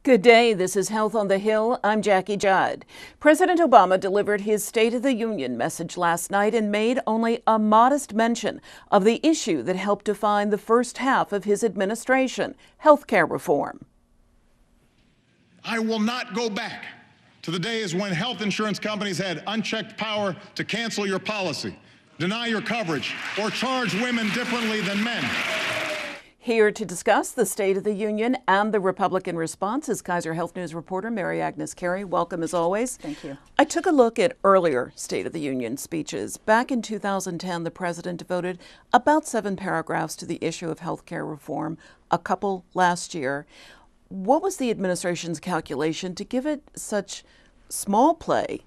Good day. This is Health on the Hill. I'm Jackie Judd. President Obama delivered his State of the Union message last night and made only a modest mention of the issue that helped define the first half of his administration, health care reform. I will not go back to the days when health insurance companies had unchecked power to cancel your policy, deny your coverage, or charge women differently than men. Here to discuss the State of the Union and the Republican response is Kaiser Health News reporter Agnes Carey. Welcome as always. Thank you. I took a look at earlier State of the Union speeches. Back in 2010, the president devoted about 7 paragraphs to the issue of health care reform, a couple last year. What was the administration's calculation to give it such small play?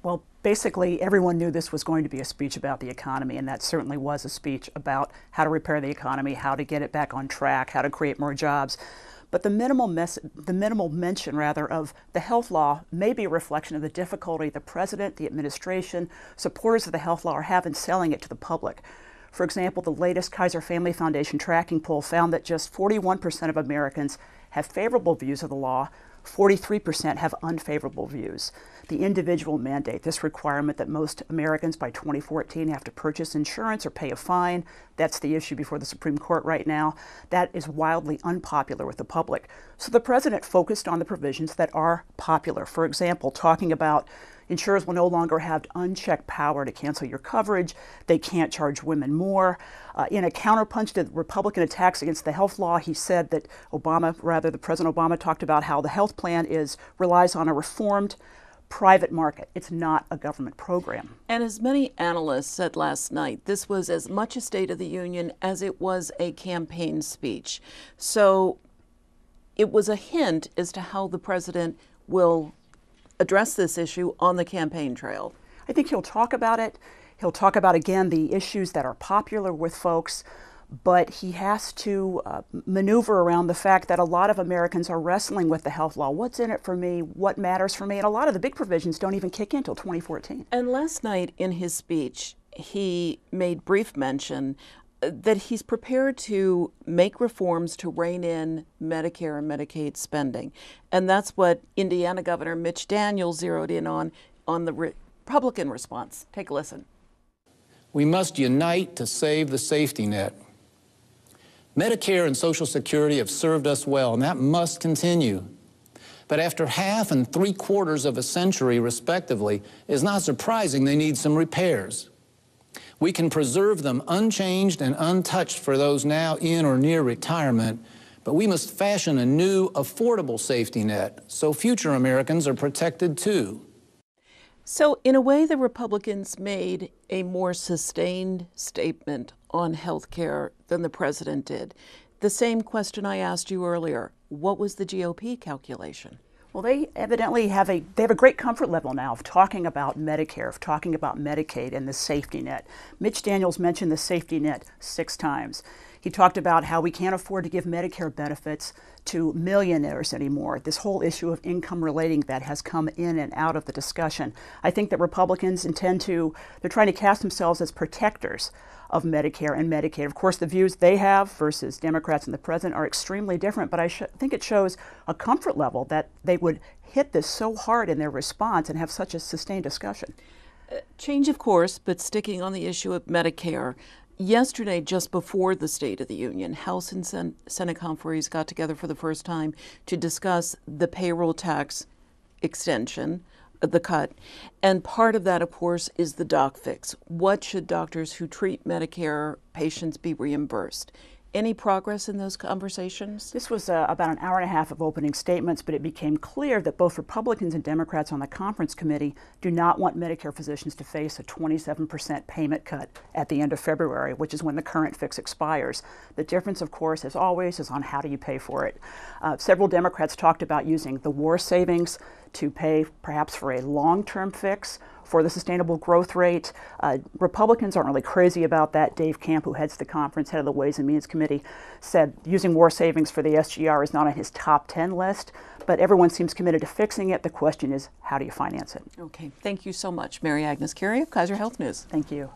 Well, basically, everyone knew this was going to be a speech about the economy, and that certainly was a speech about how to repair the economy, how to get it back on track, how to create more jobs. But the minimal mention of the health law may be a reflection of the difficulty the president, the administration, supporters of the health law are having selling it to the public. For example, the latest Kaiser Family Foundation tracking poll found that just 41% of Americans have favorable views of the law, 43% have unfavorable views. The individual mandate, this requirement that most Americans by 2014 have to purchase insurance or pay a fine, that's the issue before the Supreme Court right now, that is wildly unpopular with the public. So the president focused on the provisions that are popular. For example, talking about insurers will no longer have unchecked power to cancel your coverage. They can't charge women more. In a counterpunch to Republican attacks against the health law, he said that President Obama talked about how the health plan relies on a reformed private market. It's not a government program. And as many analysts said last night, this was as much a State of the Union as it was a campaign speech. So it was a hint as to how the president will address this issue on the campaign trail. I think he'll talk about it. He'll talk about, again, the issues that are popular with folks, but he has to maneuver around the fact that a lot of Americans are wrestling with the health law. What's in it for me? What matters for me? And a lot of the big provisions don't even kick in until 2014. And last night in his speech, he made brief mention that he's prepared to make reforms to rein in Medicare and Medicaid spending. And that's what Indiana Governor Mitch Daniels zeroed in on the Republican response. Take a listen. We must unite to save the safety net. Medicare and Social Security have served us well, and that must continue. But after half and 3/4 of a century, respectively, it's not surprising they need some repairs. We can preserve them unchanged and untouched for those now in or near retirement, but we must fashion a new, affordable safety net so future Americans are protected too. So in a way, the Republicans made a more sustained statement on health care than the president did. The same question I asked you earlier, what was the GOP calculation? Well, they evidently have a great comfort level now of talking about Medicare, of talking about Medicaid and the safety net. Mitch Daniels mentioned the safety net 6 times. He talked about how we can't afford to give Medicare benefits to millionaires anymore. This whole issue of income relating that has come in and out of the discussion. I think that Republicans they're trying to cast themselves as protectors of Medicare and Medicaid. Of course, the views they have versus Democrats and the president are extremely different, but I think it shows a comfort level that they would hit this so hard in their response and have such a sustained discussion. Change of course, but sticking on the issue of Medicare. Yesterday, just before the State of the Union, House and Senate conferees got together for the first time to discuss the payroll tax extension, the cut. And part of that, of course, is the doc fix. What should doctors who treat Medicare patients be reimbursed? Any progress in those conversations? This was about an hour and a half of opening statements, but it became clear that both Republicans and Democrats on the conference committee do not want Medicare physicians to face a 27% payment cut at the end of February, which is when the current fix expires. The difference, of course, as always, is on how do you pay for it. Several Democrats talked about using the war savings to pay perhaps for a long-term fix for the sustainable growth rate. Republicans aren't really crazy about that. Dave Camp, who heads the conference, head of the Ways and Means Committee, said using war savings for the SGR is not on his top 10 list, but everyone seems committed to fixing it. The question is, how do you finance it? Okay, thank you so much. Agnes Carey of Kaiser Health News. Thank you.